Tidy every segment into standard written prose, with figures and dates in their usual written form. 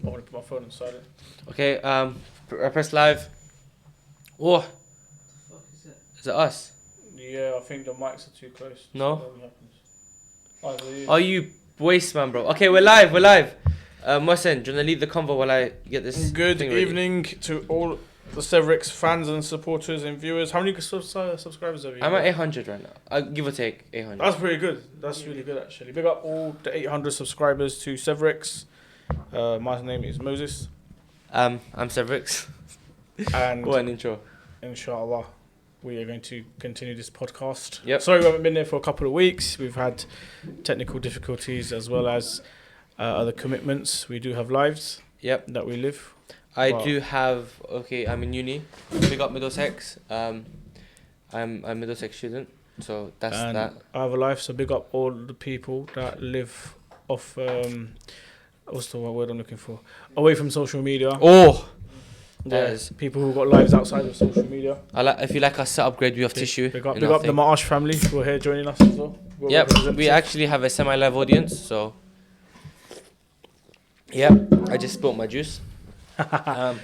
I want to put my phone on silent. Okay, I press live. Oh, is it us? Yeah, I think the mics are too close. No. Are you waste man, bro? Okay, we're live. Mohsen, do you wanna lead the convo while I get this? Good thing ready? evening to all the Severix fans and supporters and viewers. How many subscribers have you? I'm at 800 right now. Give or take 800. That's pretty good. That's really good actually. Big up all the 800 subscribers to Severix. My name is Moses. I'm Severix. And what an intro. Inshallah, we are going to continue this podcast. Yep. Sorry we haven't been there for a couple of weeks. We've had technical difficulties as well as other commitments. We do have lives. Yep. That we live. I do have. Okay, I'm in uni. Big up Middlesex. I'm a Middlesex student, so that's and that. I have a life, so big up all the people that live off. What's the word I'm looking for? Away from social media. Oh, there's people who got lives outside of social media. If you like our setup grade, we have tissue. Big up the Maash family who are here joining us as well. Yep, we actually have a semi-live audience, so. Yeah, I just spilled my juice.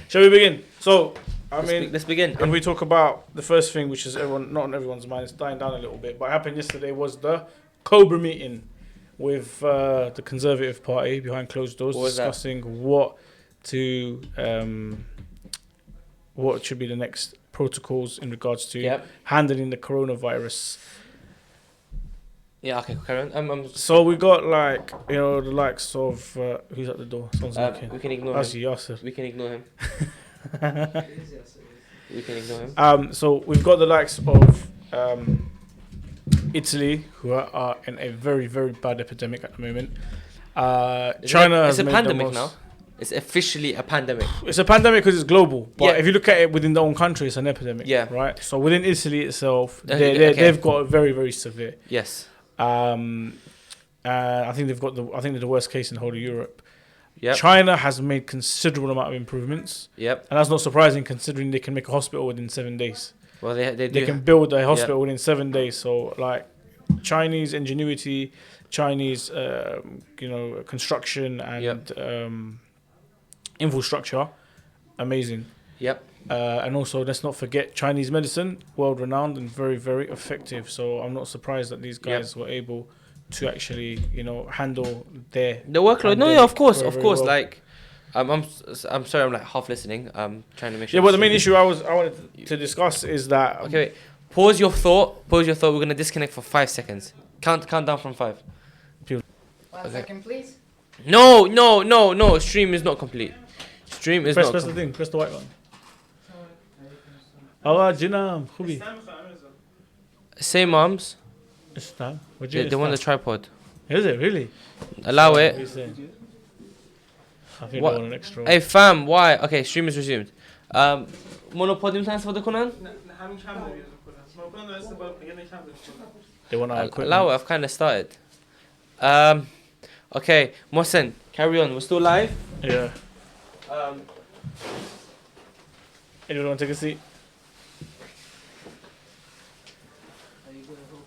Shall we begin? So, let's begin. If we talk about the first thing, which is not on everyone's mind, it's dying down a little bit, but what happened yesterday was the Cobra meeting with the Conservative Party behind closed doors, discussing what should be the next protocols in regards to handling the coronavirus. Yeah, okay, carry on. So we got the likes of who's at the door? Someone's knocking. We can ignore him. Yasser. We can ignore him. We can ignore him. So we've got the likes of Italy, who are in a very, very bad epidemic at the moment. China it's a pandemic now. It's officially a pandemic. It's a pandemic because it's glable. But if you look at it within their own country, it's an epidemic. Yeah. Right. So within Italy itself, they've got very, very severe. Yes. I think they're the worst case in the whole of Europe. Yep. China has made considerable amount of improvements. Yep. And that's not surprising considering they can make a hospital within 7 days. Well, they can build a hospital within 7 days. So Chinese ingenuity, Chinese construction and infrastructure, amazing. Yep. And also, let's not forget Chinese medicine, world renowned and very, very effective. So I'm not surprised that these guys were able to actually, handle the workload. No, yeah, of course. Well. I'm sorry, I'm half listening. I'm trying to make sure. Yeah, but the main issue I wanted to discuss is that. Okay, wait. Pause your thought. We're gonna disconnect for 5 seconds. Count down from 5. 1 second, please. No. Stream is not complete. Press the thing. Press the white one. Jinam, Khubi. Same arms. They want the tripod. Is it really? Allow it. I think they want an extra. Hey fam, why? Okay, stream is resumed. Monopodium time for the Quran? They want our equipment. Allow it, I've kind of started. Okay, Mohsen, carry on. We're still live. Yeah. Anyone want to take a seat?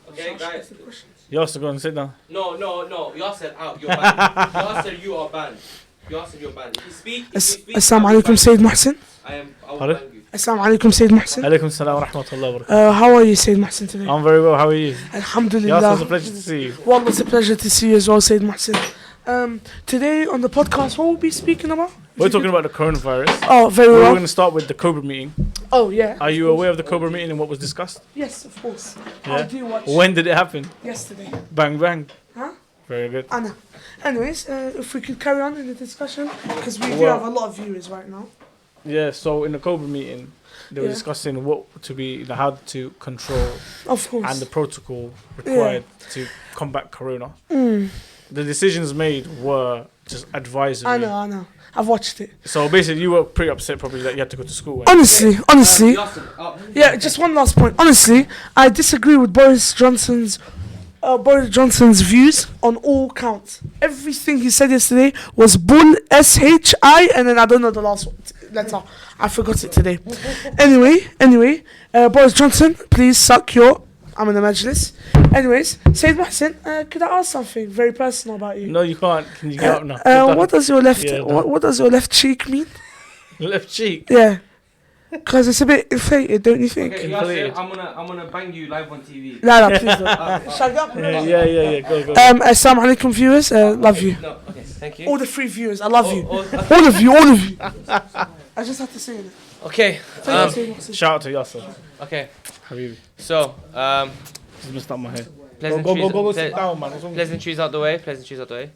Okay, guys. Yasser, go and sit down. No. Yasser, out. You're banned. Yasser, you are banned. Yasser, you're banned. If you speak. Assalamu alaikum, Sayyid Mohsen. I will ban you. Assalamu alaikum, Sayyid Mohsen. Alaikum salam wa rahmatullahi wa barakatuh. How are you, Sayyid Mohsen, today? I'm very well. How are you? Alhamdulillah. Yasser, it's a pleasure to see you. Wallah, it's a pleasure to see you as well, Sayyid Mohsen. Today on the podcast, what we'll be speaking about? We're talking about the coronavirus. Oh, very well. We're going to start with the Cobra meeting. Oh, yeah. Are you aware of the Cobra meeting and what was discussed? Yes, of course. Yeah. I do watch. When did it happen? Yesterday. Bang, bang. Huh? Very good. Anna. Anyways, if we could carry on in the discussion, because we do have a lot of viewers right now. Yeah, so in the Cobra meeting, they were discussing how to control of course, and the protocol required to combat corona. The decisions made were just advisory. I know. I've watched it. So basically, you were pretty upset probably that you had to go to school. Honestly. Yeah, just one last point. Honestly, I disagree with Boris Johnson's views on all counts. Everything he said yesterday was bull, SHI, and then I don't know the last letter. I forgot it today. Anyway, Boris Johnson, please suck your... I'm in the majlis. Anyways, Said Mohsin, could I ask something very personal about you? No, you can't. Can you get up now? What does your left Yeah, what does your left cheek mean? Left cheek. Yeah, because it's a bit inflated, don't you think? Okay, Inflated. Yasser, I'm gonna bang you live on TV. No, please don't. Shut up. Yeah. Go. Assalamu alaikum viewers, love you. No, okay, thank you. All the 3 viewers, I love you. Oh, All of you. I just have to say it. okay. Thank you, Said Mohsin. Shout out to Yasser. Okay. Habibi. So, Just messed up my hair. pleasantries. Go sit down, man. What's wrong with you? Pleasantries out the way. Pleasantries out the way.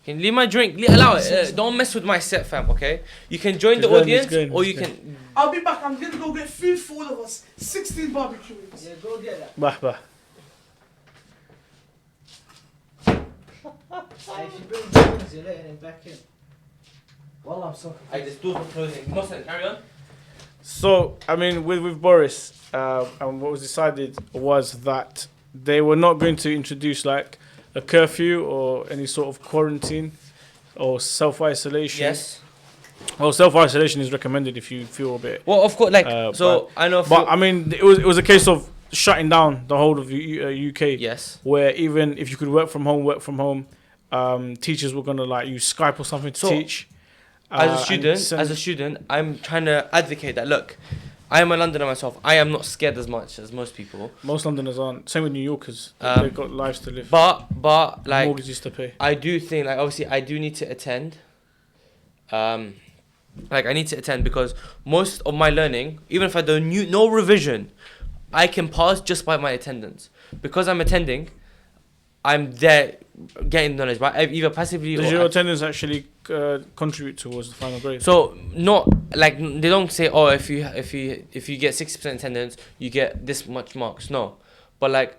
Can leave my drink. Allow it. Don't mess with my set, fam. Okay. You can join the He's going, audience, he's going, or he's you going. can. I'll be back. I'm gonna go get food for all of us. 16 barbecue wings. Yeah, go get that. Bah. If you bring chickens, you're letting him back in. Well, I'm so I just do for closing. Mohsen, carry on. So, I mean, with Boris, and what was decided was that they were not going to introduce like a curfew or any sort of quarantine or self-isolation. Yes. Well, self-isolation is recommended if you feel a bit. Well, of course, like so I know. But I mean, it was a case of shutting down the whole of UK. Yes. Where even if you could work from home. Teachers were gonna like use Skype or something to So, teach. As a student, I'm trying to advocate that. Look, I am a Londoner myself. I am not scared as much as most people. Most Londoners aren't. Same with New Yorkers. They've got lives to live. But like mortgages to pay. I do think like obviously I do need to attend. Like I need to attend because most of my learning, even if I do no revision, I can pass just by my attendance. Because I'm attending, I'm there getting knowledge, right? Either passively Does or your attendance actually contribute towards the final grade? So not like they don't say, oh, if you get 60% attendance, you get this much marks. No, but like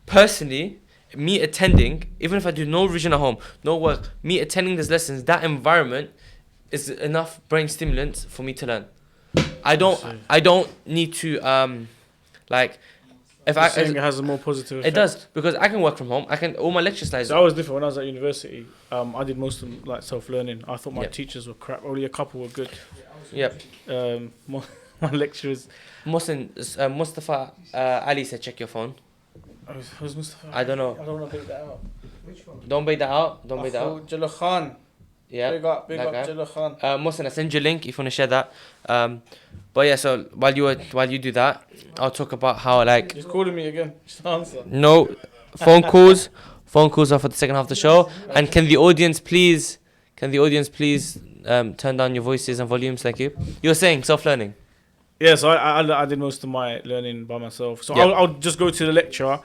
personally, me attending, even if I do no revision at home, no work, me attending these lessons, that environment is enough brain stimulant for me to learn. I don't need to like. If You're saying it has a more positive effect. It does because I can work from home. I can all my lecture slides. So I was different when I was at university. I did most of them like self-learning. I thought my Yep. teachers were crap. Only a couple were good. Yep. My lecturers. Mustafa Ali said check your phone. Who's Mustafa? I don't know. I don't want to bait that out. Which one? Don't bait that out. Don't bait that out. Jalla Khan. Yeah. Big up that guy. Jalla Khan. Mohsen, I send you a link if you want to share that. But yeah, so while you do that, I'll talk about how like He's calling me again. Just answer. no phone calls. Phone calls are for the second half of the show. And can the audience please turn down your voices and volumes? Thank you. You were saying self-learning. Yeah, so I did most of my learning by myself. So Yep. I'll just go to the lecture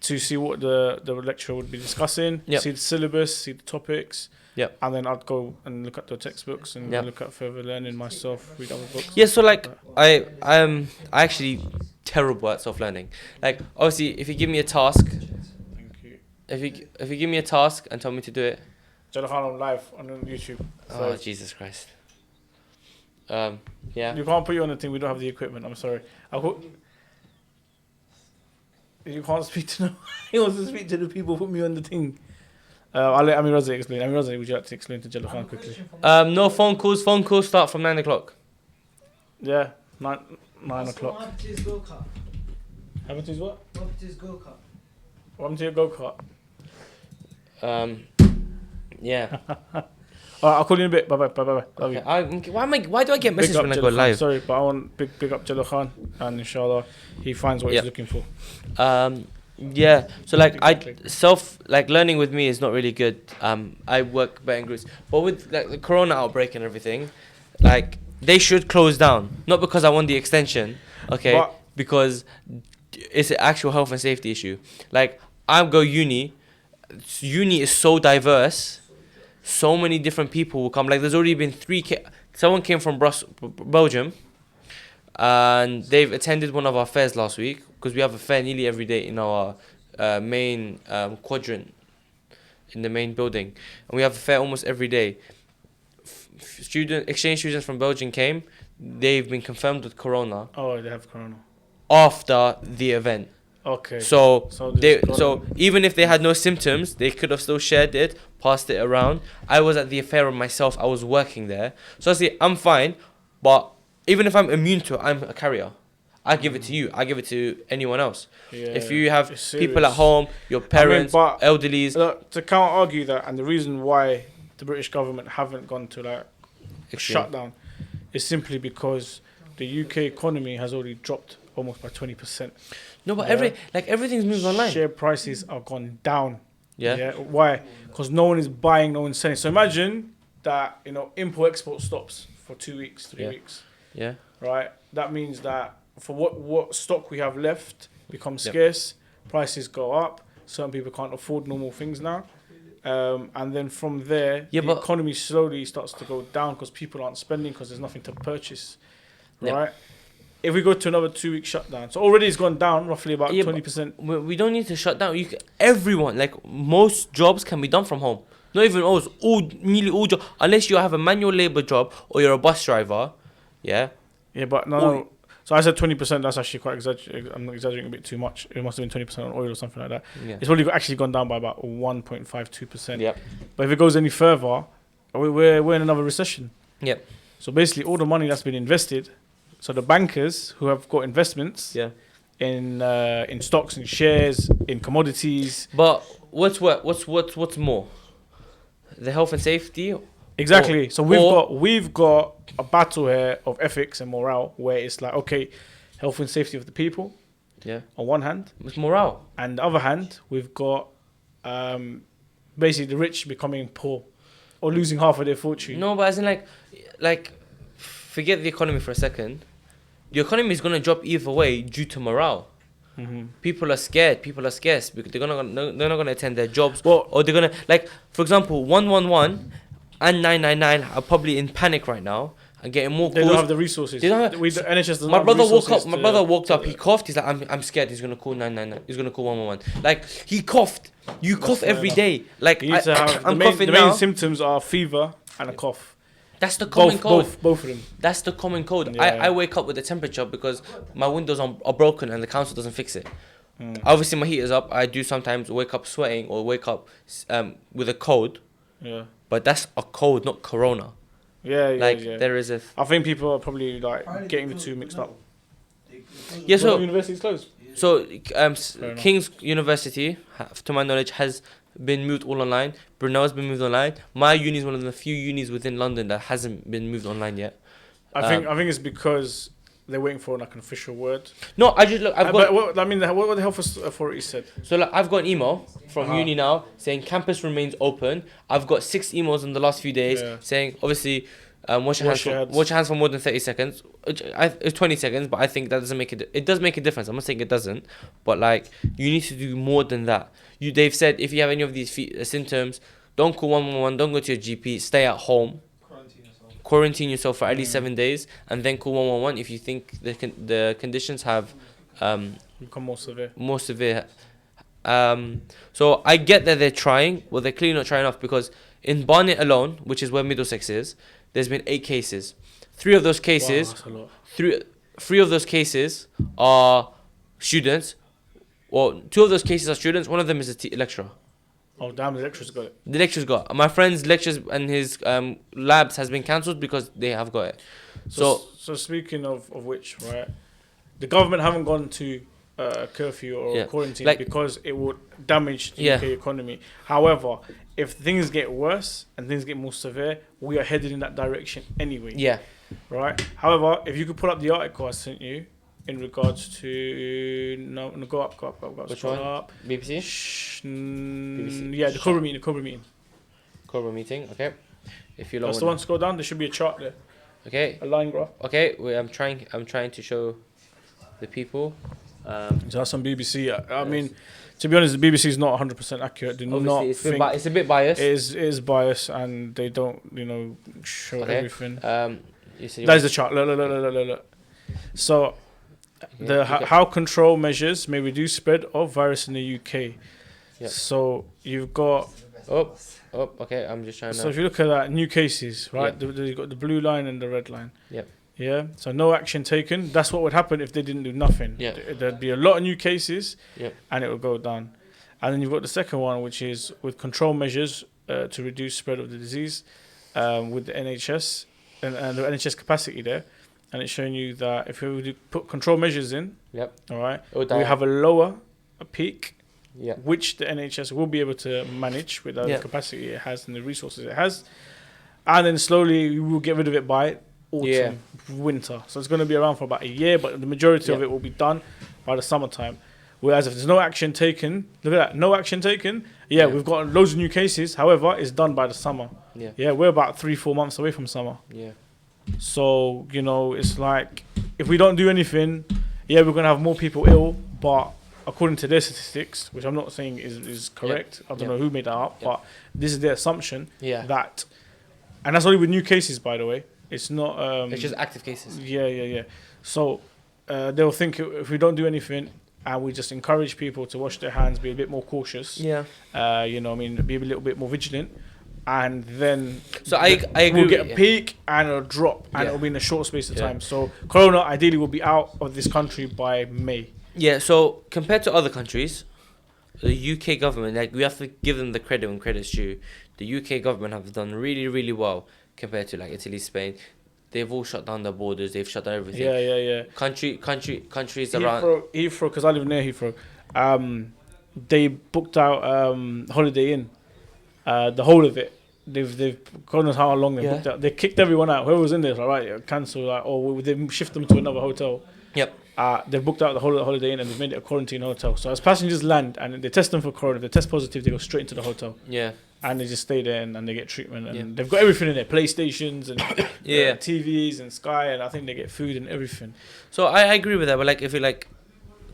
to see what the lecturer would be discussing, Yep. see the syllabus, see the topics. Yep. And then I'd go and look at the textbooks and Yep. look at further learning myself, read other books. Yeah, so like I'm actually terrible at self-learning. Like obviously, if you give me a task, Thank you. if you give me a task and tell me to do it, Jalla Khan on live on YouTube. So oh Jesus Christ. Yeah. you can't put you on the thing. We don't have the equipment. I'm sorry. You can't speak to no. He wants to speak to the people. Put me on the thing. I'll let Amir Raza explain. Amir Raza, would you like to explain to Jalla Khan quickly? No phone calls. Phone calls start from 9 o'clock. Yeah, 9 What o'clock. happened to his go-kart? Happened to his what? What happened to his go-kart? What happened to your go-kart? Yeah. Alright, I'll call you in a bit. Bye. Love you. Okay. Why do I get Big messages up when I Jalla go Khan. live? Sorry, but I want big up Jalla Khan, and inshallah he finds what Yep. he's looking for. Yeah. So like Exactly. learning with me is not really good. I work better in groups, but with like the corona outbreak and everything, like they should close down. Not because I want the extension, okay? But- because it's an actual health and safety issue. Like I go uni. Uni is so diverse. So many different people will come. Like there's already been someone came from Belgium, and they've attended one of our fairs last week because we have a fair nearly every day in our main quadrant in the main building, and we have a fair almost every day. Exchange students from Belgium came. They've been confirmed with corona Oh, they have corona. after the event. Okay. So there's so corona. even if they had no symptoms, they could have still shared it, passed it around. I was at the affair myself. I was working there, so I see I'm fine. But even if I'm immune to it, I'm a carrier. I give it to you. I give it to anyone else. Yeah, If you have it's people at serious. home, your parents, but- elderlies, Look, to counter argue that, and the reason why the British government haven't gone to like extreme. shutdown is simply because the UK economy has already dropped almost by 20%. No, but Yeah. everything's moved online. Share prices are gone down. Yeah. Why? Because no one is buying, no one's selling. So imagine that import export stops for 2 weeks, 3 Yeah. weeks, Yeah. right? That means that for what stock we have left becomes Yep. scarce. Prices go up. Certain people can't afford normal things now. And then from there, Yeah, the but- economy slowly starts to go down because people aren't spending because there's nothing to purchase, Yep. right? If we go to another 2 week shutdown, so already it's gone down roughly about Yeah, but- 20%. We don't need to shut down. Everyone, like most jobs, can be done from home. Not even nearly all jobs, unless you have a manual labor job or you're a bus driver. Yeah. Yeah, but no. So I said 20%. That's actually quite exaggerating. I'm exaggerating a bit too much. It must have been 20% on oil or something like that. Yeah. It's probably actually gone down by about 1.52%. Yep. But if it goes any further, we're in another recession. Yep. So basically, all the money that's been invested, so the bankers who have got investments Yeah. in stocks and shares, in commodities. But what's more? The health and safety. Exactly. So we've or- got a battle here of ethics and morale where it's like, okay, health and safety of the people Yeah. on one hand, It's morale. and the other hand, we've got basically the rich becoming poor or losing half of their fortune. No, but as in like, forget the economy for a second. The economy is gonna drop either way due to morale. Mhm. People are scared. People are scarce because they're not gonna attend their jobs. Well- or they're gonna, like, for example, 111 and 999 are probably in panic right now and getting more They calls. don't have the resources. They don't have- the NHS doesn't My have brother the woke up. resources My to- brother woke up. to- He coughed. He's like, I'm scared. He's gonna call 999. He's gonna call 111. Like, he coughed. You cough fair every enough. day. Like, You need to have I'm the main, coughing the main now. symptoms are fever and a cough. That's the common cold. Both of them. That's the common code. Yeah. I wake up with the temperature because my windows are broken and the council doesn't fix it. Mm. Obviously, my heater's up. I do sometimes wake up sweating or wake up with a cold, Yeah. but that's a cold, not corona. Yeah, yeah, Like, yeah. there is a... I think people are probably like getting the two mixed up. Yeah, Well, so... university's closed. So, Fair enough. King's University, to my knowledge, has been moved all online. Brunel's been moved online. My uni is one of the few unis within London that hasn't been moved online yet. I think it's because they're waiting for like an official word. No, I just look. I've But got what the health authority said. so like, I've got an email from Uh-huh. uni now saying campus remains open. I've got 6 emails in the last few days Yeah. saying obviously wash your Wash your hands. hands. Wash your hands for more than 30 seconds. It's 20 seconds, but I think that doesn't make it. It does make a difference. I'm not saying it doesn't, but like you need to do more than that. They've said if you have any of these symptoms, don't call 111. Don't go to your GP. Stay at home. Quarantine yourself for at least 7 days, and then call 111 if you think the conditions have Become more severe. more severe. So I get that they're trying. Well, they're clearly not trying enough because in Barnet alone, which is where Middlesex is, there's been 8 cases. 3 of those cases, Wow, that's a lot. three of those cases are students. Well, 2 of those cases are students. One of them is a lecturer. Oh damn, the lecturer's got it. The lecturer's got. My friend's lectures and his labs has been cancelled because they have got it. So speaking of which, right, the government haven't gone to curfew or Yeah. quarantine Like- because it would damage the Yeah. UK economy. However, if things get worse and things get more severe, we are headed in that direction anyway. Yeah. Right. However, if you could pull up the article I sent you in regards to no go up. Which scroll one? up. BBC? BBC. Yeah, the Cobra meeting. Cobra meeting. Okay. If you That's the one. Scroll down. There should be a chart there, Okay. a line graph. Okay. I'm trying to show the people. So that's on BBC. I mean, to be honest, the BBC is not 100% accurate. Do not Obviously, think it's a bit biased. it is biased, and they don't, show Okay. everything. You said you That is want- the chart. Look. So, Yeah, how control measures may reduce spread of virus in the UK. Yeah. So you've got. Oh, okay. I'm just trying So to. if you look at that, new cases, right? Yeah. You've got the blue line and the red line. Yep. Yeah. So no action taken. That's what would happen if they didn't do nothing. Yeah. There'd be a lot of new cases. Yep. And it would go down. And then you've got the second one, which is with control measures to reduce spread of the disease with the NHS and the NHS capacity there. and it's showing you that if we were to put control measures in, Yep. all right, It would we die. have a lower peak, Yeah. which the NHS will be able to manage with the Yeah. capacity it has and the resources it has, and then slowly we will get rid of it by autumn, winter. So it's going to be around for about a year, but the majority of Yeah. it will be done by the summertime. Whereas if there's no action taken, look at that, no action taken. Yeah, Yeah. we've got loads of new cases. However, it's done by the summer. Yeah. Yeah, we're about 3-4 months away from summer. Yeah. So, you know, it's like if we don't do anything, yeah, we're going to have more people ill. But according to their statistics, which I'm not saying is correct, I don't Yeah. know who made that up, Yeah. but this is their assumption Yeah. that, and that's only with new cases, by the way. It's not. It's just active cases. Yeah. So they'll think if we don't do anything and we just encourage people to wash their hands, be a bit more cautious, Yeah. you know, what I mean, be a little bit more vigilant, and then So I agree. we'll get with a you. peak and a drop, and Yeah. it'll be in a short space of Yeah. time. So Corona ideally will be out of this country by May. Yeah. So compared to other countries, the UK government, like we have to give them the credit when credit's due. The UK government have done really, really well compared to like Italy, Spain. They've all shut down their borders. They've shut down everything. Yeah. Countries around. Heathrow, because I live near Heathrow. They booked out Holiday Inn, the whole of it. They've God knows how long they Yeah. booked out. They kicked everyone out. Whoever was in there, was like, right, cancel, like, or they shift them to another hotel. Yep. They've booked out the whole of the Holiday Inn and they've made it a quarantine hotel. So as passengers land and they test them for corona, if they test positive, they go straight into the hotel Yeah. and they just stay there and they get treatment. And Yeah. they've got everything in there: PlayStations and Yeah. TVs and Sky, and I think they get food and everything. So I agree with that, but like if you like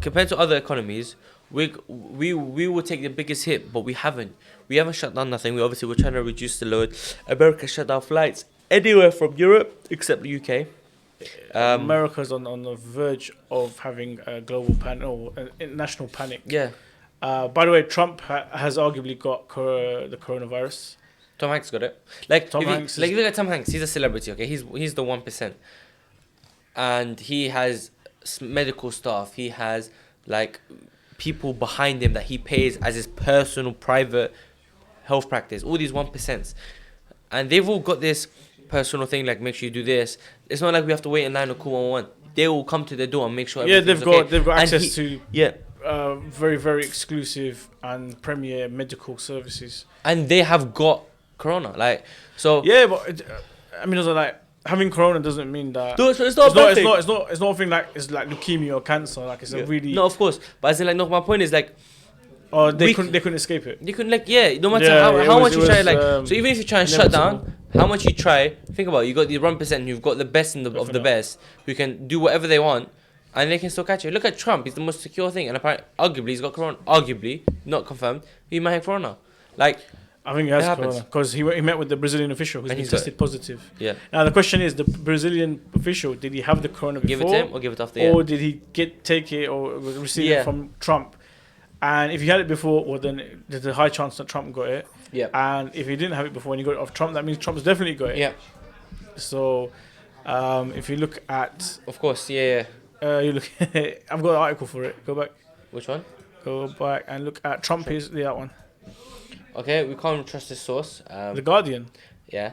compared to other economies, we will take the biggest hit, but we haven't. We haven't shut down nothing. We're trying to reduce the load. America shut down flights anywhere from Europe except the UK. America's on the verge of having a global panic or an international panic. Yeah. By the way, Trump has arguably got the coronavirus. Tom Hanks got it. Like Tom if you, Hanks like is- if you look at Tom Hanks, he's a celebrity. Okay, he's the 1%, and he has medical staff. He has like people behind him that he pays as his personal private health practice. All these 1%, and they've all got this personal thing like make sure you do this. It's not like we have to wait in line or call 111. They will come to the door and make sure. Yeah, everything's okay. they've got And access he- to Yeah, very, very exclusive and premier medical services. and they have got corona. Like so. Yeah, but I mean, also like having corona doesn't mean that No, it's not a bad thing. it's not a thing like it's like leukemia or cancer. Like it's a really No, of course. But as in, like, no, my point is like they we- couldn't escape it. you couldn't like no matter Yeah, how it much was- you it try was, like so even if you try and shut inevitable. down, how much you try, think about it, you got the 1%, you've got the best of the Definitely. best who can do whatever they want and they can still catch it. Look at Trump, he's the most secure thing and apparently arguably he's got corona, arguably not confirmed, he might have corona. Like I think he has It happens. corona because he met with the Brazilian official who's And been he's got tested positive. yeah, Now the question is, the Brazilian official, did he have the corona give it before, to him or give it after. Yeah. or did he take it or receive Yeah. it from Trump? And if he had it before, well then there's a high chance that Trump got it. Yeah. And if he didn't have it before and he got it off Trump, that means Trump's definitely got it. Yeah. So if you look at Of course, yeah. you look, I've got an article for it. Go back, Which one? go back and look at Trump. Is that one? Okay, we can't trust this source. The Guardian. Yeah.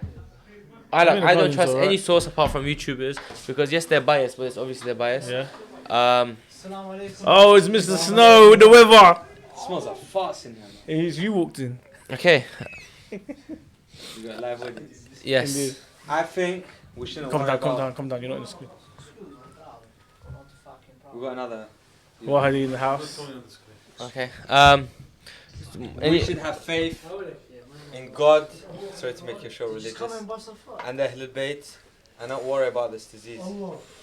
I mean, the I don't Guardian's trust any alright. source apart from YouTubers because yes they're biased, but it's obviously they're biased. Yeah. Assalamu alaikum. Oh, it's Mr. Snow with the weather. Smells like farts in here. You walked in. Okay. You got live audience. Yes. Indeed. I think we shouldn't Come worry down, come about- down, come down. You're not in the screen. We got another. What are you in the house? Okay. We Any, should have faith in God. Sorry to make your show religious. And Ahlul Bayt, and not worry about this disease.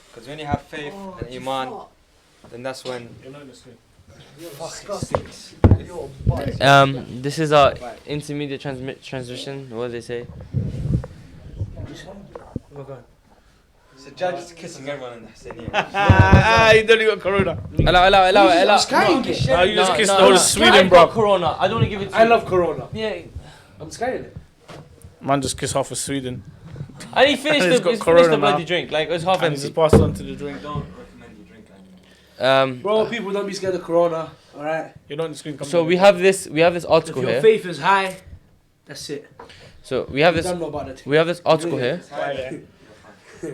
Because when you have faith and iman, then that's when. You're not in the screen. this is our intermediate transmission. What do they say? So judge is kissing everyone in the Husseiniya. You don't even got corona. Allow. I'm scaring it. You just No, kissed no, the whole no. of Sweden, I've bro. got Corona. I don't want to give it to I you. love Corona. Yeah. I'm scaring it. Man just kissed half of Sweden. And he finished He's the, got he's corona finished the now. bloody drink. Like, it was half And he empty. just passed it on to the drink. Don't recommend you drink anymore. Bro, people don't be scared of Corona. Alright? You're not in the screen. Come So down. we have this If article your here. faith is high, that's it. So we have You this don't know about it. article here. Bye, yeah.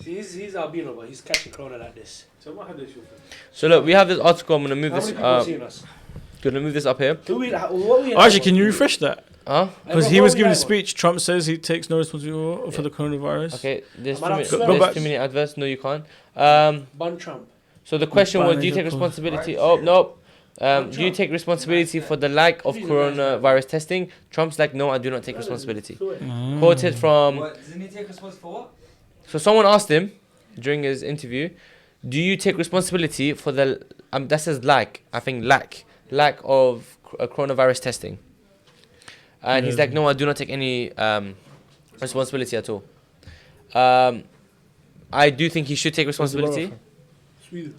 He's albino, but he's catching corona like this. So look, we have this article. I'm gonna move How this. many people are seeing us? Gonna move this up here. Actually, can you refresh that? Huh? Because he was giving a speech. Trump says he takes no responsibility for the coronavirus. Okay, there's Am I too allowed many, to swear? there's too many adverts. No, you can't. Ban Trump. So the question was, do you Ban take is responsibility? Oh no. Do you take responsibility for the lack of coronavirus testing? Trump's like, no, I do not take responsibility. Quoted from. What? Doesn't he take responsibility for what? So someone asked him during his interview, do you take responsibility for the that says lack of coronavirus testing? And he's like, no, I do not take any responsibility at all. I do think he should take responsibility.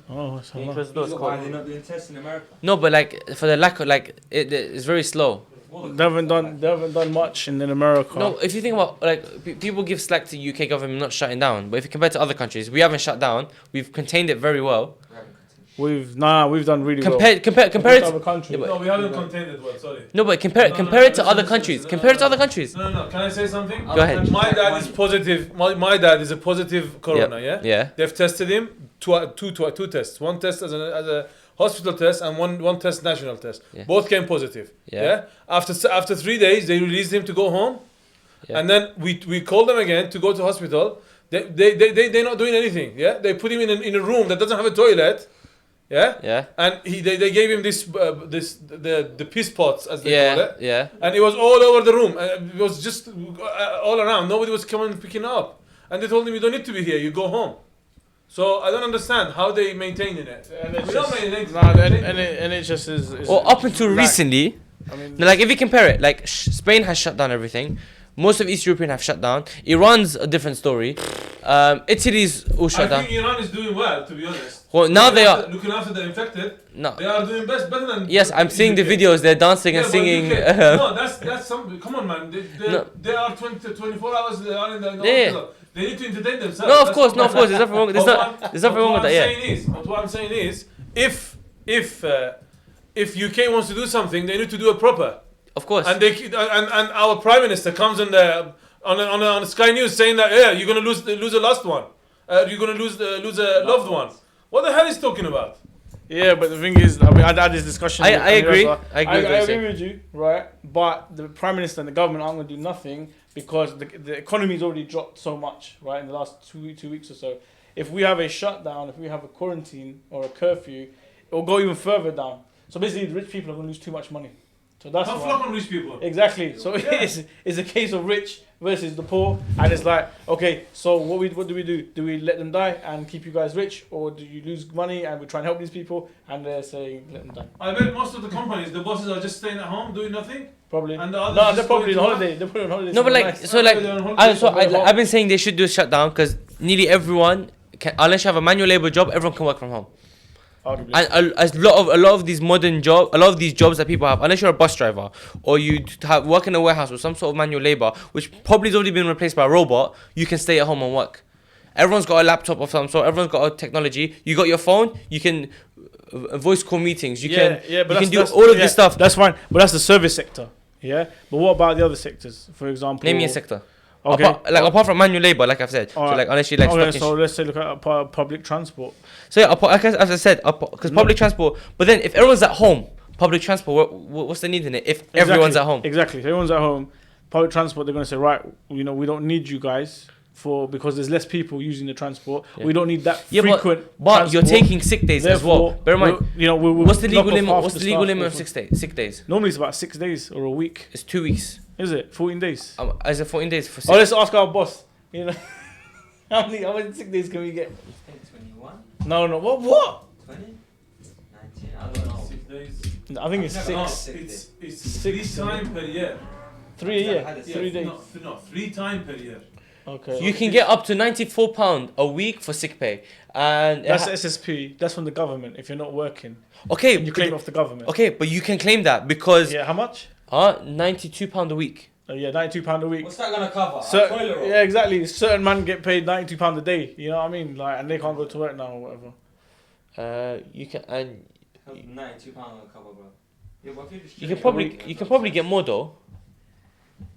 Oh, that's Why are they not doing tests in America? No, but like for the lack of it's very slow. They haven't done much in America. No, if you think about like people give slack to UK government not shutting down, but if you compare to other countries, we haven't shut down. We've contained it very well. We've done really well. Compare it to other countries. Yeah, but- No, we haven't contained it well, sorry. No, but compare it to other countries. Compare it to other countries. No, can I say something? Go ahead. My dad is positive. My dad is a positive corona, yeah? Yeah. They've tested him, two tests. One test as a hospital test and one test national test. Yeah. Both came positive. Yeah. After 3 days, they released him to go home. Yeah. And then we called them again to go to hospital. They're not doing anything, yeah? They put him in a room that doesn't have a toilet. Yeah, Yeah. and they gave him the piss pots as they call Yeah. it, Yeah. and it was all over the room. It was just all around. Nobody was coming and picking up, and they told him you don't need to be here. You go home. So I don't understand how they maintaining it. We don't maintain it. Nah, the NHS is Well, up until like- recently, I mean, like if you compare it, like Spain has shut down everything. Most of East European have shut down. Iran's a different story. Italy's all I shut down. think Iran is doing well, to be honest. Well, now they are. Looking after the infected. No. They are doing better than. Yes, I'm seeing the UK. videos. They're dancing and Yeah, but singing. UK no, that's some. Come on, man. No. They are 24 hours. They are in the Yeah. hospital. They need to entertain themselves. No, of That's course, what There's nothing wrong. There's nothing wrong with that. Yeah. But what I'm saying is, if UK wants to do something, they need to do it proper. Of course. And and our prime minister comes on the Sky News saying that you're gonna lose a last one, you're gonna lose a loved one. What the hell is he talking about? Yeah, but the thing is, I mean, I had this discussion. I with agree. Reza. I agree with what I you're agree saying. with you, right? But the prime minister and the government aren't going to do nothing because the economy's already dropped so much, right? In the last two weeks or so. If we have a shutdown, if we have a quarantine or a curfew, it will go even further down. So basically, the rich people are going to lose too much money. So that's Tough why. luck on rich people. Exactly. So Yeah. it's a case of rich versus the poor, and it's like, okay, so what do we do? Do we let them die and keep you guys rich, or do you lose money and we try and help these people? And they're saying let them die. I bet most of the companies, the bosses are just staying at home doing nothing. Probably. And the others No, just they're probably on going to holiday. They're probably on holiday. No, but somewhere like, nice. so like, They're on holiday, I've been saying they should do a shutdown because nearly everyone, unless you have a manual labor job, everyone can work from home. Arguably. And a lot of these modern jobs, a lot of these jobs that people have, unless you're a bus driver or you work in a warehouse or some sort of manual labor, which probably has already been replaced by a robot, you can stay at home and work. Everyone's got a laptop of some sort. Everyone's got a technology. You got your phone. You can voice call meetings. You can do all of this stuff. That's fine, but that's the service sector. Yeah, but what about the other sectors? For example, Name me a sector. Okay, Apart from manual labor, like I've said. So Alright. like unless you like. okay, stuck in so let's say look at public transport. So yeah, like as I said, because public transport. But then if everyone's at home, public transport, what's the need in it? If everyone's at home, Exactly. If everyone's at home, public transport, they're going to say, right, we don't need you guys because there's less people using the transport. Yeah. We don't need that Yeah, frequent. but you're transport. taking sick days as well. Therefore, Bear in mind, we'll what's the legal knock off limit? half What's the legal staff limit or of something. sick days? Normally it's about 6 days or a week. It's 2 weeks. Is it 14 days? As a 14 days for sick. Oh, let's ask our boss. You know, how many sick days can we get? 21, No, what? 20, 19, I don't know. 6 days. I think it's No, six. It's Six. 3 times per year. 3 a year. Yeah, 3 days. No, 3 times per year. Okay. You can get up to £94 a week for sick pay, and That's SSP. That's from the government. If you're not working, okay. and you claim off the government. Okay, but you can claim that because Yeah. How much? £92 a week. Yeah, £92 a week. What's that gonna cover? So, A toilet roll? yeah, exactly. Certain men get paid £92 a day. You know what I mean? Like, and they can't go to work now or whatever. You can and £92 on cover, bro. Yeah, but if you just you can probably get more though.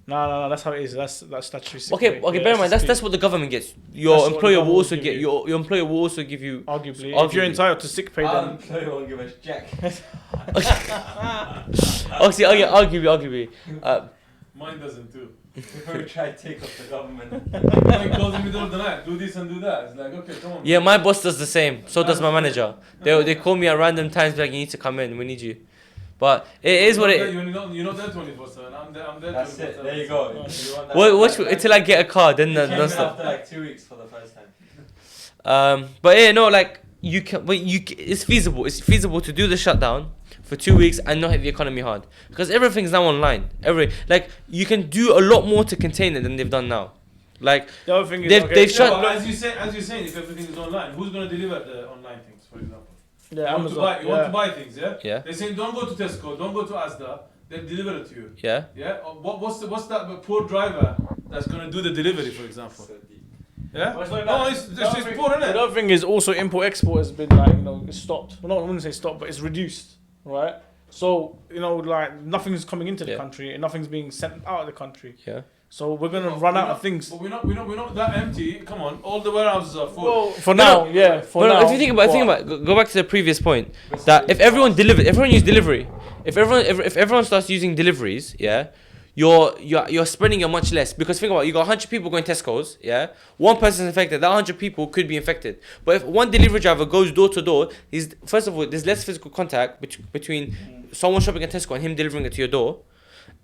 No, that's how it is. That's statutory sick Okay, pay. okay. Yeah, Bear in mind, sick that's pay. what the government gets. That's Your what the employer will government also will get give your employer will also give you. Arguably, if Arguably. you're entitled to sick pay, Our then employer won't give us jack. Oh, see, arguably. Mine doesn't too. Before we try to take off the government. He calls in the middle of the night, do this and do that. It's like, okay, come on. Yeah, my boss does the same. So does my manager. They call me at random times like you need to come in. We need you. But it is what it. You're not there 24/7. I'm there. That's it. There you go. You want that Watch back. until I get a car, then He no came in stop. after like 2 weeks for the first time. But yeah, no, like you can, but it's feasible. It's feasible to do the shutdown for 2 weeks and not hit the economy hard because everything's now online. You can do a lot more to contain it than they've done now. Like the other thing is they've shut. But as you say, if everything is online, who's going to deliver the online things, for example? Yeah, You want to buy, you want to buy things, yeah? Yeah. They're saying don't go to Tesco, don't go to Asda. They deliver it to you. Yeah. Yeah. What's that poor driver that's going to do the delivery, for example? So deep. Yeah. Well, it's like No, that. it's The other poor, isn't The it? other thing is also import-export has been like, it's stopped. Well, I wouldn't say stopped, but it's reduced, right? So, like nothing's coming into the Yeah. country and nothing's being sent out of the country. Yeah. So we're gonna run out of things. But we're not that empty. Come on, all the warehouses are full. Well, for No, now, no. yeah. For But now, if you think about, go back to the previous point that if everyone used delivery, if everyone starts using deliveries, yeah, you're spreading it much less because think about it, you got 100 people going Tesco's, yeah, one person's infected, that 100 people could be infected. But if one delivery driver goes door to door, first of all there's less physical contact between someone shopping at Tesco and him delivering it to your door,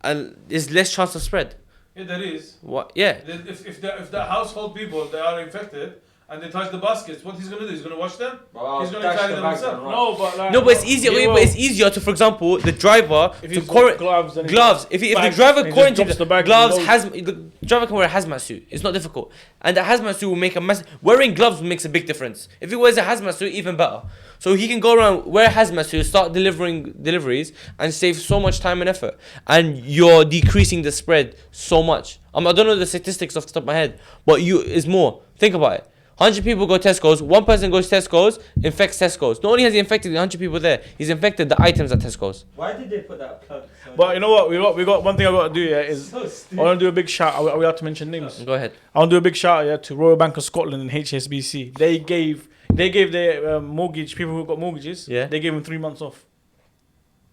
and there's less chance of spread. Yeah, there is. What? Yeah. If the household people they are infected and they touch the baskets, what he's gonna do? He's gonna wash them. He's gonna carry them himself. no, but like, No, but it's easier. Yeah, but it's easier to, for example, the driver if to he's got gloves, then gloves. If the bags, driver and he just quarantines drops the bag gloves, and the driver can wear a hazmat suit. It's not difficult, and the hazmat suit will make a mess. Wearing gloves makes a big difference. If he wears a hazmat suit, even better. So he can go around, wear a hazmat suit, start delivering deliveries, and save so much time and effort. And you're decreasing the spread so much. I don't know the statistics off the top of my head, but it's more. Think about it. 100 people go Tesco's, one person goes Tesco's, infects Tesco's. Not only has he infected the 100 people there, he's infected the items at Tesco's. Why did they put that plug? But you know what? We got one thing I got to do. Yeah, is So I stupid. want to do a big shout. Are we allowed to mention names? Go ahead. I want to do a big shout out to Royal Bank of Scotland and HSBC. They gave their mortgage people who got mortgages. Yeah. They gave them 3 months off.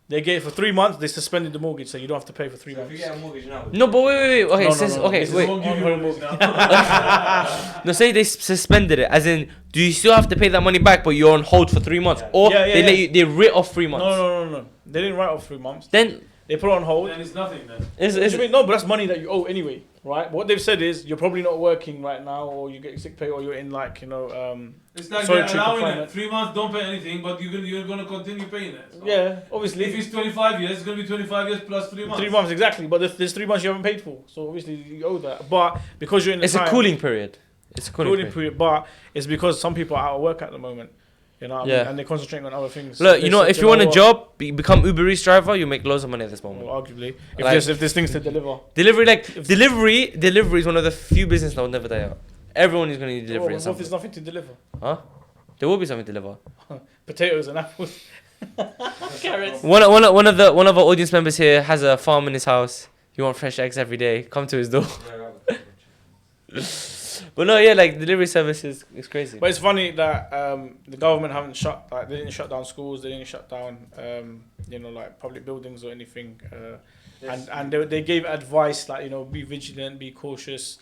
They gave for 3 months. They suspended the mortgage, so you don't have to pay for 3 So if you months. get a mortgage now, No, but wait. Okay, No, says, no. okay, This is wait. Won't give you On mortgage mortgage. now. No, say they suspended it. As in, do you still have to pay that money back, but you're on hold for 3 months, Yeah. or Yeah, yeah, they let yeah. you, they writ off 3 months? No. They didn't write off 3 months. Then They put it on hold. Then it's nothing then. it's, What do you mean? No, but that's money that you owe anyway, right? What they've said is you're probably not working right now, or you get sick pay, or you're in It's like Sorry, they're trick allowing confinement. it. 3 months, don't pay anything, but you're gonna continue paying it. So yeah, If obviously it's 25 years, it's gonna be 25 years plus 3 months. 3 months exactly. But there's 3 months you haven't paid for, so obviously you owe that. But because you're in the it's a time, cooling period. It's a cooling cooling period. period, but it's because some people are out of work at the moment. You know what I mean? Yeah. And they're concentrating on other things. Look, They you know, said, if you want a what? job, become Uber Eats driver, you make loads of money at this moment. Well, arguably, if Like- there's things to deliver. Delivery is one of the few businesses that will never die out. Everyone is going to need delivery. Well, at what some if there's point. nothing to deliver? Huh? There will be something to deliver. Potatoes and apples. Carrots. One of our audience members here has a farm in his house. You want fresh eggs every day? Come to his door. But no, yeah, like delivery services is crazy. But it's funny that the government haven't they didn't shut down schools, they didn't shut down like public buildings or anything, and they gave advice like be vigilant, be cautious,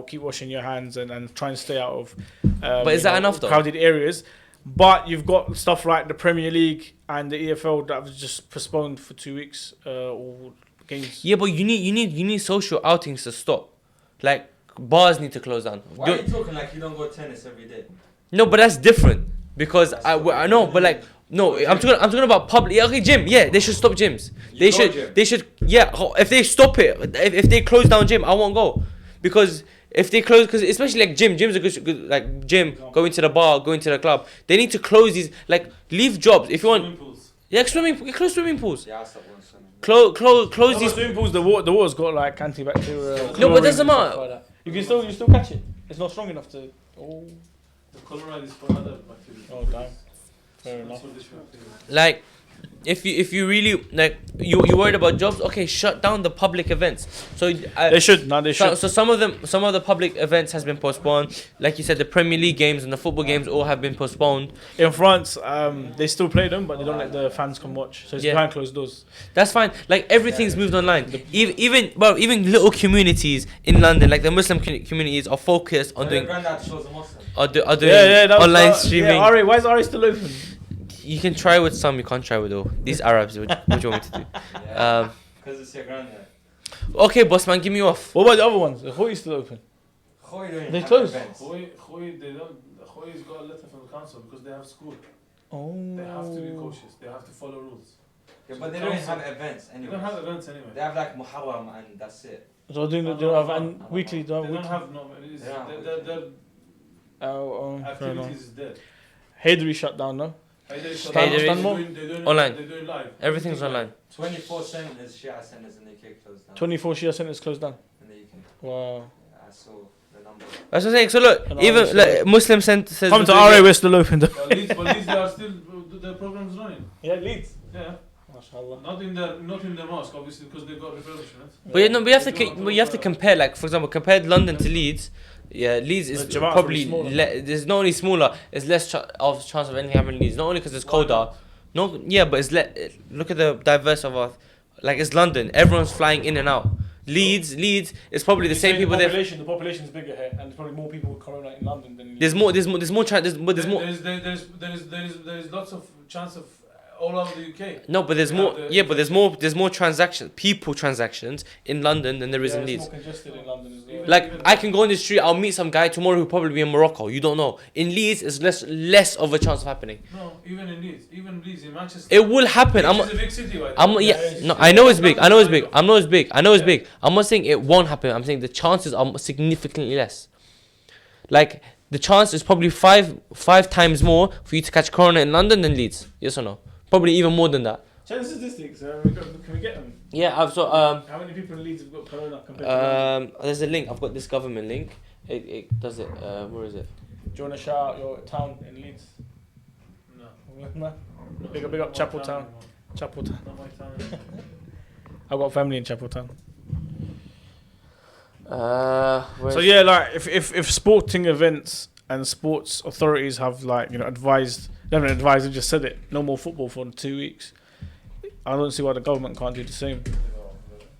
keep washing your hands and try and stay out of. But is that enough though? Crowded areas. But you've got stuff like the Premier League and the EFL that was just postponed for 2 weeks. All games. Yeah, but you need social outings to stop. Like bars need to close down. Why are you talking like you don't go tennis every day? No, but that's different because I know, but like no, I'm talking about public. Yeah, okay, gym. Yeah, they should stop gyms. You go gym. They should. Yeah, if they stop it, if they close down gym, I won't go because if they close, because especially like gyms are good, like gym, going to the bar, going to the club. They need to close these, like leave jobs if you want. Swimming pools. Yeah, close swimming pools. Yeah, I'll stop one swimming. Close No, these. swimming pools, the water's got like antibacterial. No, but doesn't chlorine and matter. stuff like that. You still catch it. It's not strong enough to. Oh, The chloride is for other bacteria. oh damn. Fair enough. That's what this one is. Like if you really like you worried about jobs, okay, shut down the public events. So They should. No, they should. so some of the public events has been postponed. Like you said, the Premier League games and the football games all have been postponed. In France, they still play them, but they don't let the fans come watch. So it's Yeah. behind closed doors. That's fine. Like everything's moved online. Even little communities in London, like the Muslim communities, are focused on doing Granddad shows a Muslim. are doing That was online that. streaming. Yeah, Ari, why is Ari still open? You can try with some, you can't try with all. These Arabs, what do you want me to do? Because it's your granddad. Okay, boss man, give me off. What about the other ones? The Khoi is still open. They closed. Khoi, they don't. Khoi's got a letter from the council because they have school. Oh. They have to be cautious. They have to follow rules. Yeah, but they don't have events They anyway. don't have events anyway. They have like Muharram and that's it. So they don't have and weekly. They Don't don't weekly. have no. It is, Yeah. Oh, fair enough. activities is dead. Haydari shut down, no? Haydari They're online. doing live. Everything's online. 24 centers, Shia centers in the UK closed down. 24 Shia centers closed down. In the UK. Wow. I saw the number. That's what I'm saying. So look, And even obviously- like Muslim centers. Come to RA, we're still open though. But Leeds, they are still the programs running. Yeah, Leeds. Yeah. MashaAllah. Not in their mosque, obviously, because they got refurbishment. But you know, we have to compare. Like for example, compared London to Leeds. Yeah, Leeds is The Jama'at's probably probably smaller. there's not only smaller. It's less of chance of anything happening in Leeds. Not only because it's colder. No, yeah, but it's look at the diverse of our. Like it's London. Everyone's flying in and out. Leeds is probably the same people there. The population is bigger here, and there's probably more people with corona in London than in There's more. There's more. There's more. There's lots of chance of all over the UK. No, but there's Yeah, more. the- Yeah, but there's more transactions in London than there is in it's Leeds. more congested in London as well. Like I can go on the street, I'll meet some guy tomorrow who'll probably be in Morocco. You don't know. In Leeds, it's less of a chance of happening. No, even in Leeds, in Manchester. It will happen. It's a big city, right? I know it's big. I know it's big. I'm not saying it won't happen. I'm saying the chances are significantly less. Like the chance is probably five times more for you to catch corona in London than Leeds. Yes or no? Probably even more than that. Check the statistics. Can we get them? Yeah, I've How many people in Leeds have got corona compared to London? there's a link. I've got this government link. It does it. Where is it? Do you want to shout out your town in Leeds? No. Big up Chapel Town. Chapel Town. Not my town. I've got family in Chapel Town. Where's So yeah, like if sporting events and sports authorities have like advised, they haven't advised, they just said it. No more football for 2 weeks. I don't see why the government can't do the same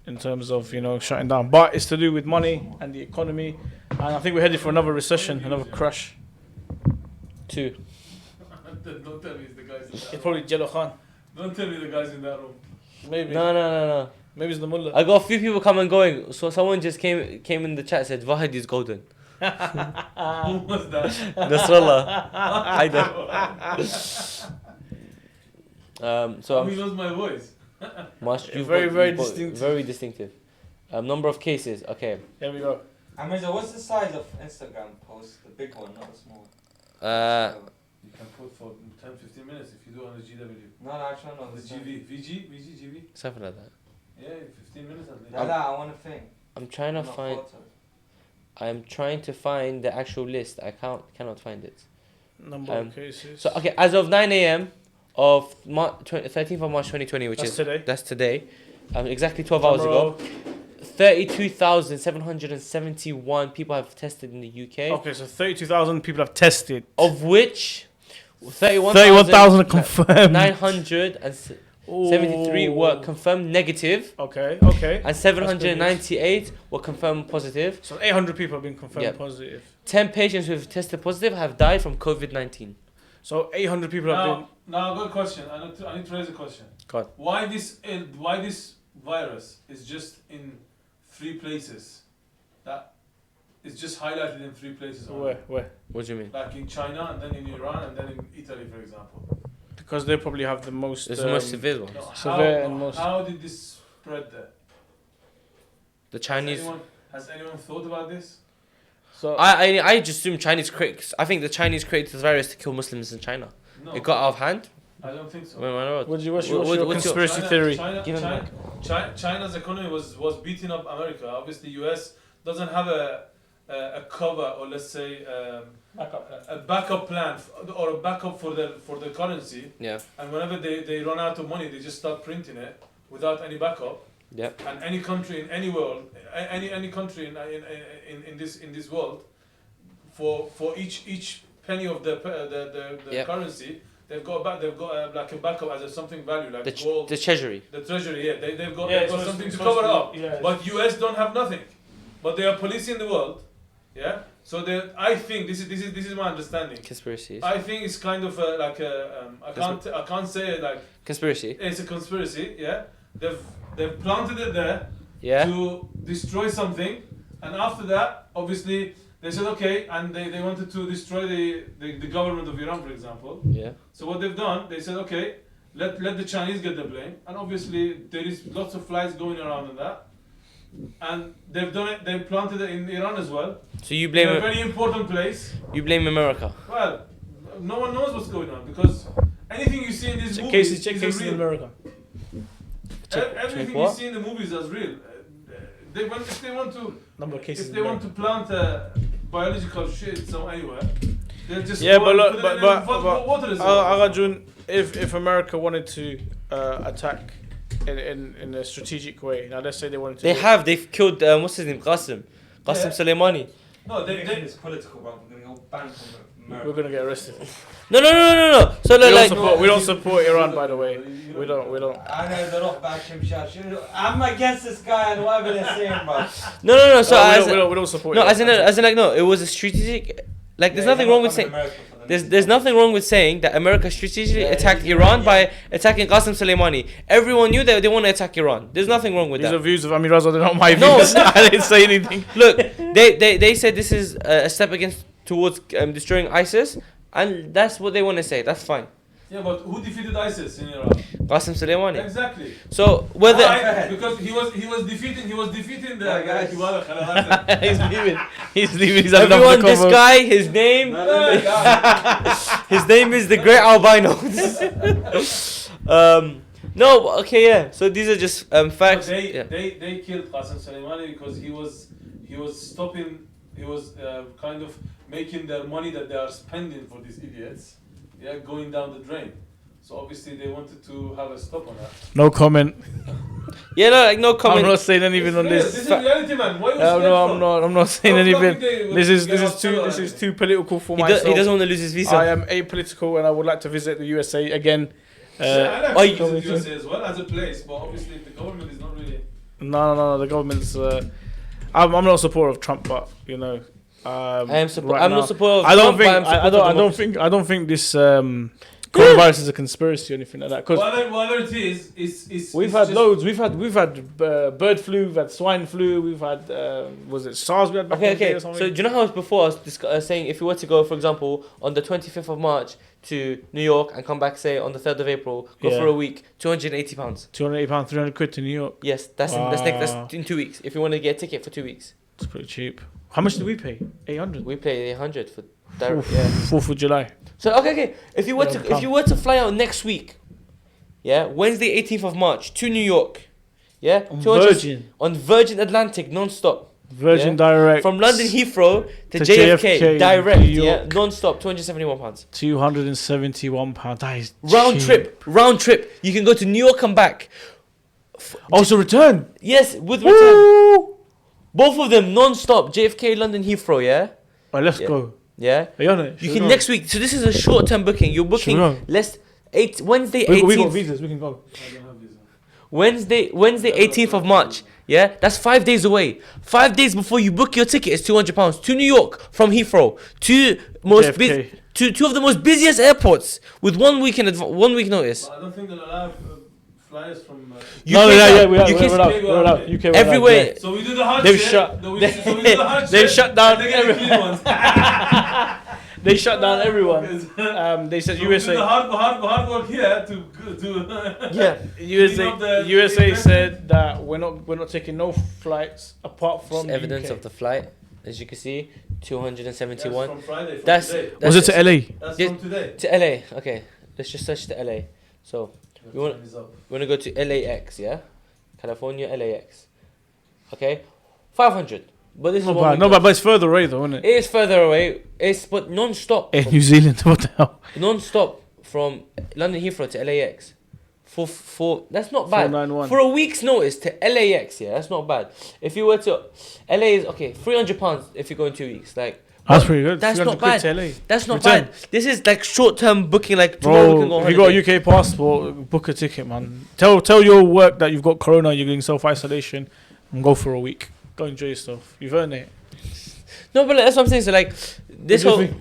in terms of shutting down. But it's to do with money and the economy, and I think we're headed for another recession, another crash. 2. Don't tell me it's the guys in that It's room. probably Jello Khan. Don't tell me the guys in that room. Maybe. No. Maybe it's the mullah. I got a few people come and going. So someone just came in the chat, said Vahid is golden. Who was that? Nasrallah. I know. So He knows my voice. Very distinctive. Very distinctive. Number of cases. Okay. Here we go. Amazon, what's the size of Instagram post? The big one, not the small one. You can put for 10-15 minutes if you do on the GW. No, actually, no. The This GV. GV? Something like that. Yeah, 15 minutes at least. I want a thing. I'm trying to not find. photo. I'm trying to find the actual list. I cannot find it. Number of cases. So okay, as of 9 a.m. of 13th of March 2020, which That's is today. That's today. Exactly 12 hours ago. 32,771 people have tested in the UK. Okay, so 32,000 people have tested. Of which 31,000 are confirmed. 973 were confirmed negative, Okay. and 798 were confirmed positive. So 800 people have been confirmed Yep. positive. 10 patients who have tested positive have died from COVID-19. So 800 people have been. Now, I've got a question. I need to raise a question. Go on. Why this virus is just in 3 places? That it's just highlighted in 3 places. Only. Where? What do you mean? Like in China, and then in Iran, and then in Italy, for example. Because they probably have the most. It's the most severe one. No, Severe and most- how did this spread there? The Chinese. Has anyone thought about this? So I just assume Chinese create. I think the Chinese created this virus to kill Muslims in China. No, It got out of hand. I don't think so. what's your what's conspiracy your- theory? Give him China's economy was beating up America. Obviously, US doesn't have a cover, or let's say a backup plan or a backup for the currency. Yeah. And whenever they run out of money, they just start printing it without any backup. Yep. And any country in any world, any country in this world, for each penny of the Yep. currency, they've got like a backup as a something value, like gold. The treasury. The treasury, yeah, they've got so something it's to cover supposed up. yeah. But US don't have nothing, but they are policing the world, yeah. So I think this is my understanding. Conspiracies. I think it's kind of like I can't say it like Conspiracy. it's a conspiracy, yeah. They've planted it there Yeah. to destroy something, and after that, obviously, they said okay, and they wanted to destroy the government of Iran, for example. Yeah. So what they've done, they said okay, let the Chinese get the blame, and obviously there is lots of flies going around on that, and they've done it. They planted it in Iran as well. So you In a blame very important place. America. Well, no one knows what's going on because anything you see in these movies Check is cases in real. America. Everything you what? see in the movies is real. If they want to Number of cases. if they want to plant biological shit anywhere, they'll just Yeah, go but and look, put it but in but, a but water reservoir. Arjun, if America wanted to attack in a strategic way, now let's say they wanted to. They've killed what's his name, Qasim Yeah. Soleimani. No, they It's political, bro. We're gonna go ban from America. We're gonna get arrested. No. So We don't support Iran, by the way. We don't. I know they're not back him shot. I'm against this guy and whatever they're saying, bro. No. So we don't support. no, Iran. as in like no, it was a strategic. Like there's nothing wrong with saying. There's nothing wrong with saying that America strategically attacked Iran by attacking Qasem Soleimani. Everyone knew that they want to attack Iran. There's nothing wrong with These that. are views of Amir Raza, they're not my No, views. I didn't say anything. Look, they said this is a step towards destroying ISIS, and that's what they want to say. That's fine. Yeah, but who defeated ISIS in Iraq? Qasem Soleimani. Exactly. So whether Because he was defeating the Yeah, guys. He's leaving. He's having everyone, another this convo. guy, his name is the Great Albino. No, okay, yeah. So these are just facts. Yeah. They killed Qasem Soleimani because he was kind of making their money that they are spending for these idiots, yeah, going down the drain. So obviously they wanted to have a stop on that. No comment. Yeah, no comment. I'm not saying anything on This this. is reality, man. Why you No, scared I'm not saying How anything. fucking they would This is get off too fellow this is like too political for He myself. doesn't want to lose his visa. I am apolitical and I would like to visit the USA again. I are like you- to visit USA as well as a place, but obviously the government is not really. No. The government's. I'm not a supporter of Trump, but you know. I'm right now- not supportive of I don't Trump, but I'm think. I supportive of don't think this coronavirus is a conspiracy or anything like that. Because Whatever it is we've it's had just- loads. We've had bird flu. We've had swine flu. We've had was it SARS? We had back in the day Okay. or So something? do you know how it was before? I was saying if you were to go, for example, on the 25th of March to New York and come back, say on the 3rd of April, go Yeah. for a week, £280. £280, 300 quid to New York. Yes, that's Wow. that's in 2 weeks. If you want to get a ticket for 2 weeks, It's pretty cheap. How much did we pay? 800. we pay 100 for direct. Yeah. 4th of July. So okay. If you were to fly out next week, yeah, Wednesday 18th of March to New York, yeah, On 200 Virgin. on Virgin Atlantic non-stop. Virgin Yeah. Direct. From London Heathrow to To JFK, JFK, direct, New yeah, York. non-stop, £271. £271. That is Round trip. You can go to New York and back. Also return. Yes, with return. Both of them non-stop, JFK, London Heathrow, yeah? Alright, let's Yeah. go. Yeah? Are you on it? You can next week. So this is a short-term booking. You're booking Sure. Wednesday We got 18th. visas. We can go. I don't have visa. Wednesday 18th of March. Yeah, that's 5 days away. 5 days before you book your ticket, it's £200 to New York from Heathrow. Two JFK. of the most busiest airports with 1 week notice. But I don't think they'll allow flyers from. We're out. UK We're out. UK, we're out. everywhere. So we do the hard They've shit. shut- So we do the hard They've shit, shut down and they get the clean ones. They shut down everyone. They said So we do the USA. hard work here to. Yeah. up the USA event. said that we're not taking no flights apart from Evidence UK. of the flight, as you can see, 271. From Friday. From That's today. Was it to LA? That's Yeah. from today. to LA. Okay, let's just search to LA. So we want Time is up. we're gonna go to LAX, yeah, California LAX. Okay, 500. But this is Not what bad. we No, got. but it's further away though, isn't it? It is further away. It's but non-stop. In New Zealand, what the hell? Non-stop from London Heathrow to LAX. For that's not bad. 491. For a week's notice to LAX, yeah, that's not bad. If you were to LA is okay, £300 if you go in 2 weeks. Like That's pretty good. That's 300 not quid bad. to LA. that's not Return. bad. This is like short-term booking. Like tomorrow we can go Bro, on if you got a holiday. UK passport, book a ticket, man. Tell your work that you've got corona, you're doing self-isolation, and go for a week. Go enjoy yourself. You've earned it. No, but that's what I'm saying. So like this What do you whole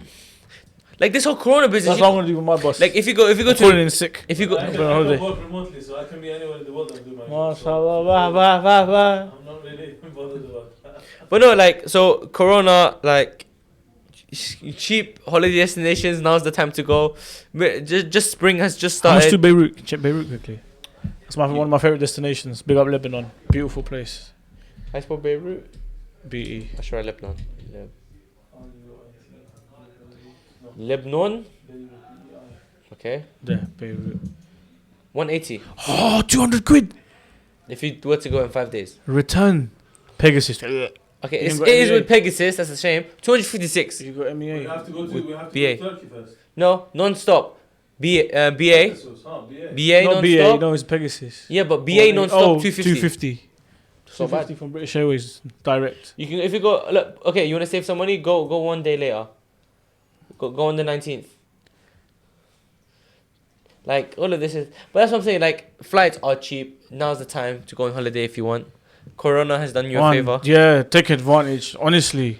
like this whole corona business. That's what I'm gonna do with my boss. Like if you go calling to in sick. if you go. I Go on holiday. work remotely, so I can be anywhere in the world and do my job. So Mashallah. I'm not really bothered about that. But no, like so corona like cheap holiday destinations. Now's the time to go. Just spring has just How much to started. Beirut? Check Beirut quickly. That's one of my favorite destinations. Big up Lebanon. Beautiful place. I spell Beirut. BE. I sure Lebanon. Lebanon. Okay. There, Beirut. 180. Oh, 200 quid. If you were to go in 5 days. Return. Pegasus. Okay, You it got is MEA. with Pegasus. That's a shame. 256. You got We MEA. have to go to BA. Turkey first. No, non-stop. BA. Pegasus, huh? BA. BA Not BA, non-stop. no, it's Pegasus. Yeah, but BA non-stop. 250. 250. So bad. 250 from British Airways direct. You can if you go look. Okay, you want to save some money? Go 1 day later. Go on the 19th. Like all of this is, but that's what I'm saying. Like flights are cheap. Now's the time to go on holiday if you want. Corona has done you a Man, favor. yeah, take advantage. Honestly,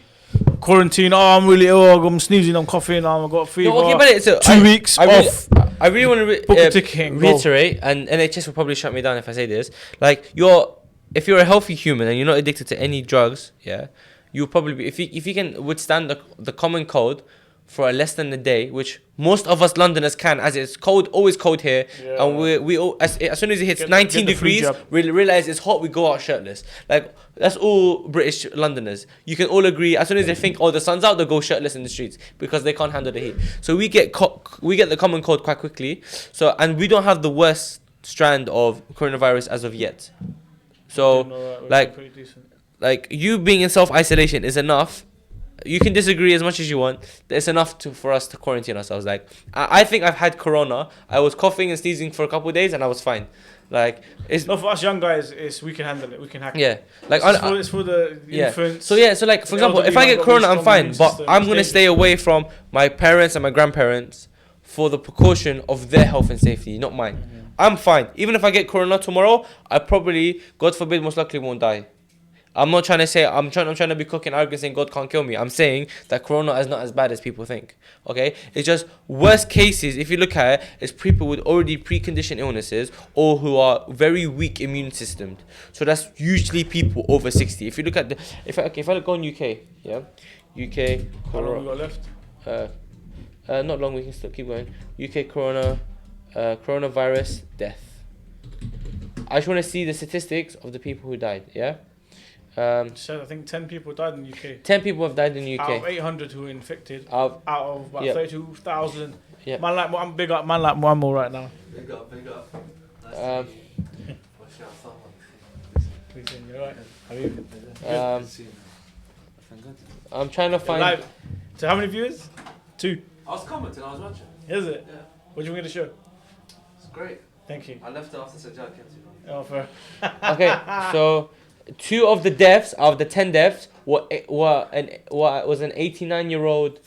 quarantine. Oh, I'm really ill. I'm sneezing. I'm coughing. I've got a fever. No, okay, but it's 2 weeks I really, off. I really want to Book a ticket and go. reiterate, and NHS will probably shut me down if I say this. Like if you're a healthy human and you're not addicted to any drugs, yeah, you'll probably be if you can withstand the common cold for less than a day, which most of us Londoners can, as it's cold, always cold here, Yeah. and we all, as soon as it hits Get 19 the free degrees, jab. we realize it's hot, we go out shirtless. Like that's all British Londoners. You can all agree. As soon as they think, oh, the sun's out, they go shirtless in the streets because they can't handle the heat. So we get the common cold quite quickly. So and we don't have the worst strand of coronavirus as of yet. So Doing alright, we're like- pretty decent. like you being in self-isolation is enough. You can disagree as much as you want. It's enough for us to quarantine ourselves. Like I think I've had corona. I was coughing and sneezing for a couple of days and I was fine. Like it's No, for us young guys, we can handle it. We can hack it. yeah. Like It's for the yeah. infants. So yeah, so like for The example, if I elderly get have got corona, really I'm strong fine, immune but system. I'm It's gonna stay dangerous. away from my parents and my grandparents for the precaution of their health and safety, not mine. I'm fine. Even if I get corona tomorrow, I probably, God forbid, most likely won't die. I'm not trying to say I'm trying to be cocky and arrogant saying God can't kill me. I'm saying that corona is not as bad as people think. Okay? It's just worst cases, if you look at it, it's people with already preconditioned illnesses or who are very weak immune systems. So that's usually people over 60. If you look at the if I go on UK, yeah? UK How long we corona got left? not long, we can still keep going. UK coronavirus death. I just want to see the statistics of the people who died, yeah? So I think 10 people died in the UK. 10 people have died in the Out of UK. 800 who were infected, Out out of about Yep. 32,000. Yep. Man, like I'm big up. Man, like Muammar right now. Big up, big up. Um, You're right. Habibi. I'm trying to find. Live. So how many viewers? 2. I was commenting, I was watching. Is it? Yeah. What do you want me to show? It's great. Thank you. I left it after Sajjad came to me. Oh, fair. Okay, so 2 of the deaths out of the 10 deaths was an 89-year-old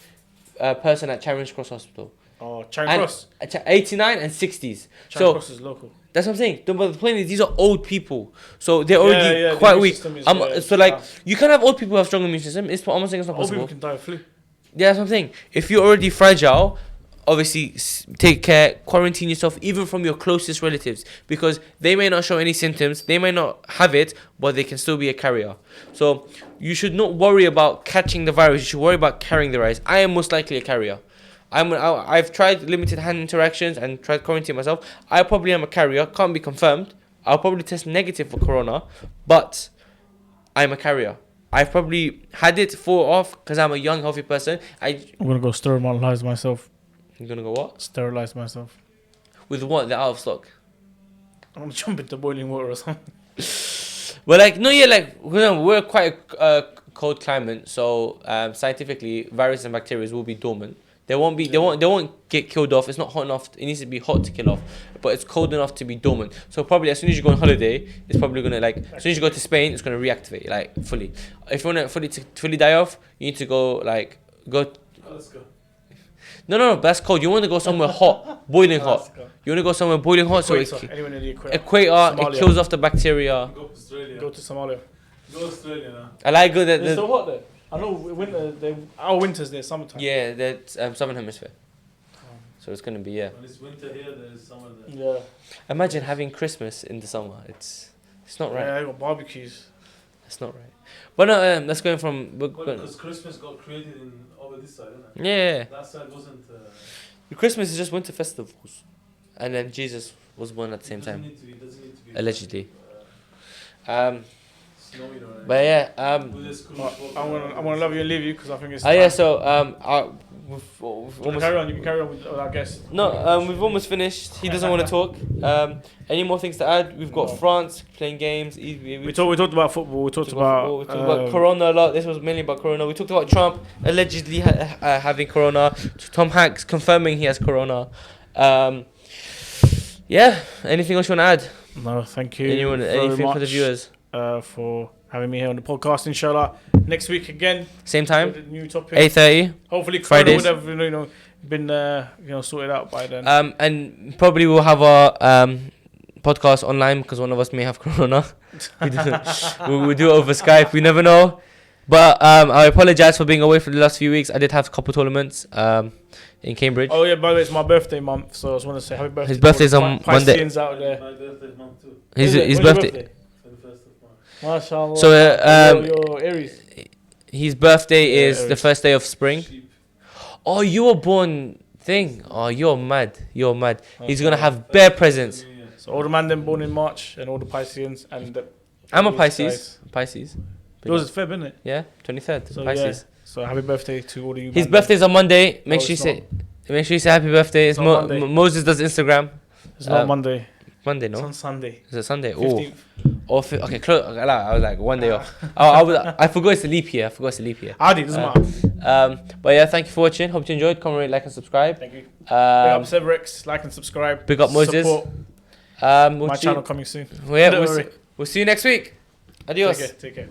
person at Charing Cross Hospital. Oh, Charing And- Cross. 89 and 60s. Charing So Cross is local. that's what I'm saying. But the point is, these are old people, so they're already the quite immune weak. system is, So like, bad. you can have old people who have strong immune system. I'm not saying it's not Old people possible. can die of flu. Yeah, that's what I'm saying. If you're already fragile, obviously take care, quarantine yourself even from your closest relatives because they may not show any symptoms, they may not have it, but they can still be a carrier. So you should not worry about catching the virus. You should worry about carrying the virus. I am most likely a carrier. I've tried limited hand interactions and tried quarantining myself. I probably am a carrier. Can't be confirmed. I'll probably test negative for corona, but I'm a carrier. I've probably had it fall off because I'm a young, healthy person. I'm gonna go sterilize myself. I'm gonna go what? Sterilize myself. With what? They're out of stock. I'm gonna jump into boiling water or something. Well, like, no, yeah, like, we're quite a cold climate, so scientifically, viruses and bacteria will be dormant. They won't get killed off. It's not hot enough. It needs to be hot to kill off, but it's cold enough to be dormant. So probably as soon as you go on holiday, it's probably gonna like. As soon as you go to Spain, it's gonna reactivate like fully. If you want to fully die off, you need to go. Let's go. No, that's cold. You want to go somewhere hot, boiling hot. You want to go somewhere boiling hot, so Anyone in the equator. equator, Somalia. it kills off the bacteria. Go to Australia. Go to Somalia. Go to Australia now. I like good that. It's so hot there. I know our winters there, summertime. Yeah, that's Southern Hemisphere. So it's gonna be When it's winter here, there's summer there. Yeah. Imagine having Christmas in the summer. It's not right. Yeah, I got barbecues. It's not right. But no, that's going from. Because Christmas got created over this side, isn't it? Yeah. That side wasn't. Christmas is just winter festivals, and then Jesus was born at the same time, Doesn't need to be allegedly. Snowy, right? But yeah. With this cruise But walk I'm around. gonna love you and leave you because I think it's. Oh yeah. time. So we've You can almost. carry on. You can carry on with our guest. No, we've almost finished. He doesn't want to talk. Any more things to add? We've got No. France playing games. We talked about football. We talked about. We talked about Corona a lot. This was mainly about Corona. We talked about Trump allegedly having Corona. Tom Hanks confirming he has Corona. Yeah. Anything else you want to add? No, thank you. Anything for the viewers? For having me here on the podcast. Inshallah, next week again. Same time. With a new topic. 8:30. Hopefully, Fridays. Corona would have been sorted out by then. And probably we'll have our podcast online because one of us may have Corona. we'll do it over Skype. We never know. But I apologize for being away for the last few weeks. I did have a couple tournaments in Cambridge. Oh yeah, by the way, it's my birthday month, so I just want to say happy birthday. His to all birthday's the on Pisceans out there. My birthday month too. His When's your birthday. 21st of March. Mashallah. So you're Aries. his birthday Yeah, is the Aries. first day of spring. Sheep. Oh, you were born thing. Oh, you're mad. You're mad. He's gonna have bare presents. Yeah. So all the man them born in March and all the Pisceans and the I'm a Aries Pisces. guys. Pisces. Yours is Feb, isn't it? Yeah, 23rd. So Pisces. yeah. So happy birthday to all of you. His man them. birthday's on Monday. Make No, sure you it's say. Make sure you say happy birthday. It's It's on Monday. Moses does Instagram. It's not um, Monday. Monday, It's no? on Sunday. Is it Sunday? 15th. Okay, close. I was like one day off. I forgot it's a leap year. Adi, doesn't matter. But yeah, thank you for watching. Hope you enjoyed. Comment, rate, like, and subscribe. Thank you. Big up Um, Severex, like and subscribe. Big up Moses. Support we'll my see- channel coming soon. Yeah, Don't worry. we'll see you next week. Adios. Take care.